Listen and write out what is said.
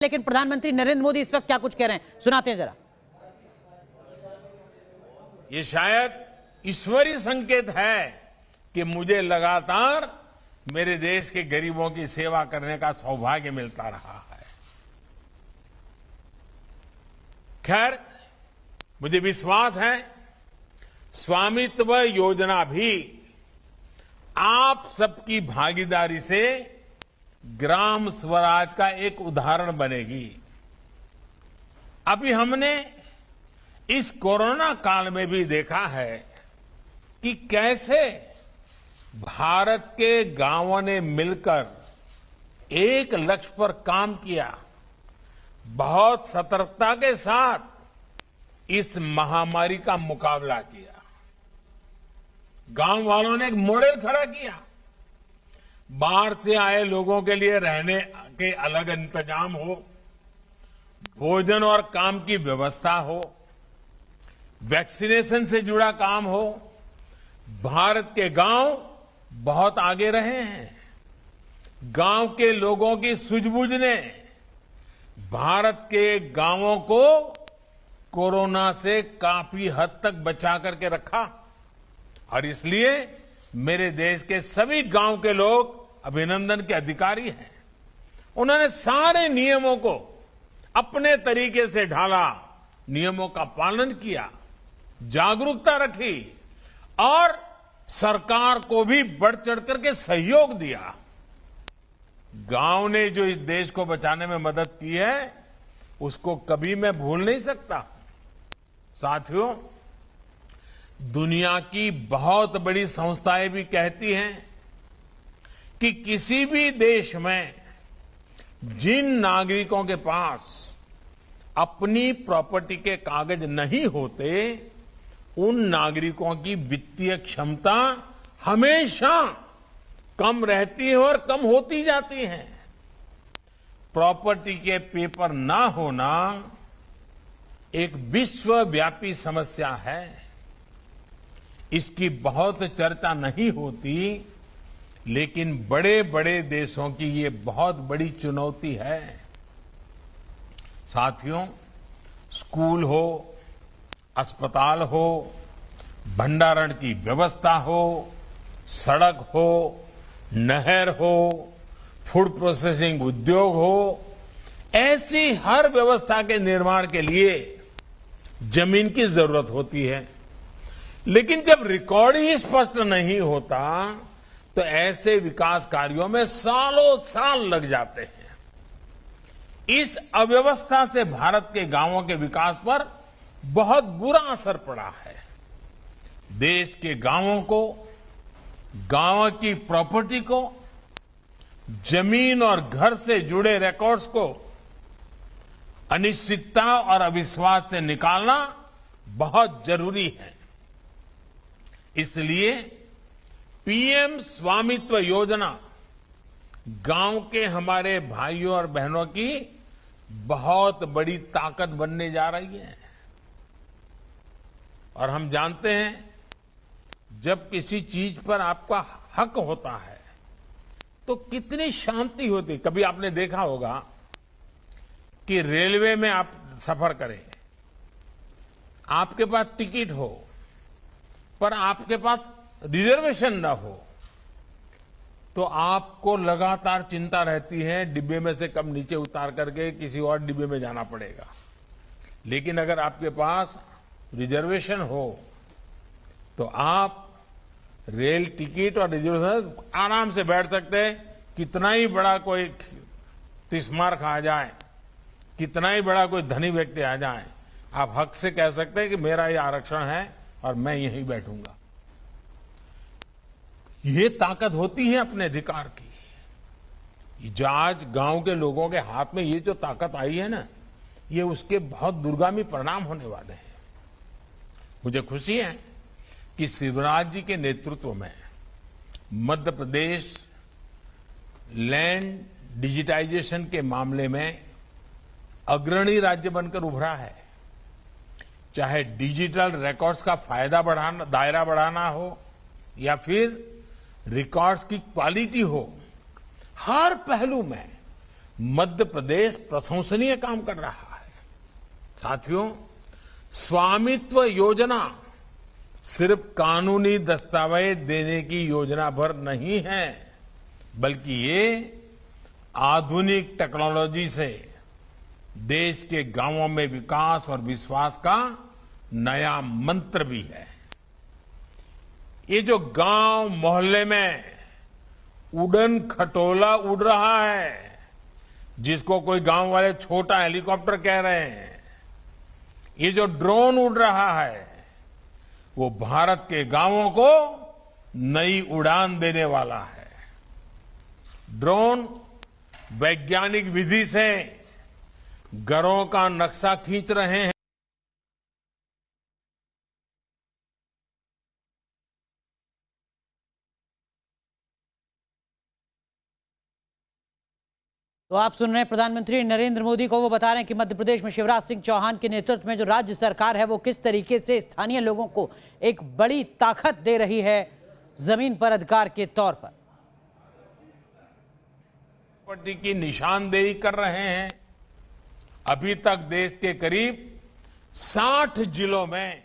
लेकिन प्रधानमंत्री नरेंद्र मोदी इस वक्त क्या कुछ कह रहे हैं, सुनाते हैं जरा। ये शायद ईश्वरीय संकेत है कि मुझे लगातार मेरे देश के गरीबों की सेवा करने का सौभाग्य मिलता रहा है। खैर, मुझे विश्वास है स्वामित्व योजना भी आप सबकी भागीदारी से ग्राम स्वराज का एक उदाहरण बनेगी। अभी हमने इस कोरोना काल में भी देखा है कि कैसे भारत के गांवों ने मिलकर एक लक्ष्य पर काम किया, बहुत सतर्कता के साथ इस महामारी का मुकाबला किया। गांव वालों ने एक मॉडल खड़ा किया। बाहर से आए लोगों के लिए रहने के अलग इंतजाम हो, भोजन और काम की व्यवस्था हो, वैक्सीनेशन से जुड़ा काम हो। भारत के गांव बहुत आगे रहे हैं। गांव के लोगों की सूझबूझ ने भारत के गांवों को कोरोना से काफी हद तक बचा करके रखा और इसलिए मेरे देश के सभी गांव के लोग अभिनंदन के अधिकारी हैं। उन्होंने सारे नियमों को अपने तरीके से ढाला, नियमों का पालन किया, जागरूकता रखी और सरकार को भी बढ़ चढ़ करके सहयोग दिया। गांव ने जो इस देश को बचाने में मदद की है, उसको कभी मैं भूल नहीं सकता। साथियों, दुनिया की बहुत बड़ी संस्थाएं भी कहती हैं कि किसी भी देश में जिन नागरिकों के पास अपनी प्रॉपर्टी के कागज नहीं होते, उन नागरिकों की वित्तीय क्षमता हमेशा कम रहती है और कम होती जाती है। प्रॉपर्टी के पेपर ना होना एक विश्वव्यापी समस्या है। इसकी बहुत चर्चा नहीं होती, लेकिन बड़े बड़े देशों की ये बहुत बड़ी चुनौती है। साथियों, स्कूल हो, अस्पताल हो, भंडारण की व्यवस्था हो, सड़क हो, नहर हो, फूड प्रोसेसिंग उद्योग हो, ऐसी हर व्यवस्था के निर्माण के लिए जमीन की जरूरत होती है। लेकिन जब रिकॉर्ड ही स्पष्ट नहीं होता तो ऐसे विकास कार्यों में सालों साल लग जाते हैं। इस अव्यवस्था से भारत के गांवों के विकास पर बहुत बुरा असर पड़ा है। देश के गांवों को, गांव की प्रॉपर्टी को, जमीन और घर से जुड़े रिकॉर्ड्स को अनिश्चितता और अविश्वास से निकालना बहुत जरूरी है। इसलिए पीएम स्वामित्व योजना गांव के हमारे भाइयों और बहनों की बहुत बड़ी ताकत बनने जा रही है। और हम जानते हैं, जब किसी चीज पर आपका हक होता है तो कितनी शांति होती। कभी आपने देखा होगा कि रेलवे में आप सफर करें, आपके पास टिकट हो पर आपके पास रिजर्वेशन ना हो तो आपको लगातार चिंता रहती है डिब्बे में से कब नीचे उतार करके किसी और डिब्बे में जाना पड़ेगा। लेकिन अगर आपके पास रिजर्वेशन हो तो आप रेल टिकट और रिजर्वेशन आराम से बैठ सकते हैं। कितना ही बड़ा कोई तिस्मार खा जाए, कितना ही बड़ा कोई धनी व्यक्ति आ जाए, आप हक से कह सकते हैं कि मेरा ये आरक्षण है और मैं यहीं बैठूंगा। ये ताकत होती है अपने अधिकार की। जो आज गांव के लोगों के हाथ में ये जो ताकत आई है ना, ये उसके बहुत दूरगामी परिणाम होने वाले हैं। मुझे खुशी है कि शिवराज जी के नेतृत्व में मध्य प्रदेश लैंड डिजिटाइजेशन के मामले में अग्रणी राज्य बनकर उभरा है। चाहे डिजिटल रिकॉर्ड्स का फायदा बढ़ाना, दायरा बढ़ाना हो या फिर रिकॉर्ड्स की क्वालिटी हो, हर पहलू में मध्य प्रदेश प्रशंसनीय काम कर रहा है। साथियों, स्वामित्व योजना सिर्फ कानूनी दस्तावेज देने की योजना भर नहीं है, बल्कि ये आधुनिक टेक्नोलॉजी से देश के गांवों में विकास और विश्वास का नया मंत्र भी है। ये जो गांव मोहल्ले में उड़न खटोला उड़ रहा है, जिसको कोई गांव वाले छोटा हेलीकॉप्टर कह रहे हैं, ये जो ड्रोन उड़ रहा है, वो भारत के गांवों को नई उड़ान देने वाला है। ड्रोन वैज्ञानिक विधि से घरों का नक्शा खींच रहे हैं। तो आप सुन रहे हैं प्रधानमंत्री नरेंद्र मोदी को। वो बता रहे हैं कि मध्य प्रदेश में शिवराज सिंह चौहान के नेतृत्व में जो राज्य सरकार है वो किस तरीके से स्थानीय लोगों को एक बड़ी ताकत दे रही है जमीन पर अधिकार के तौर पर। प्रॉपर्टी की निशानदेही कर रहे हैं। अभी तक देश के करीब 60 जिलों में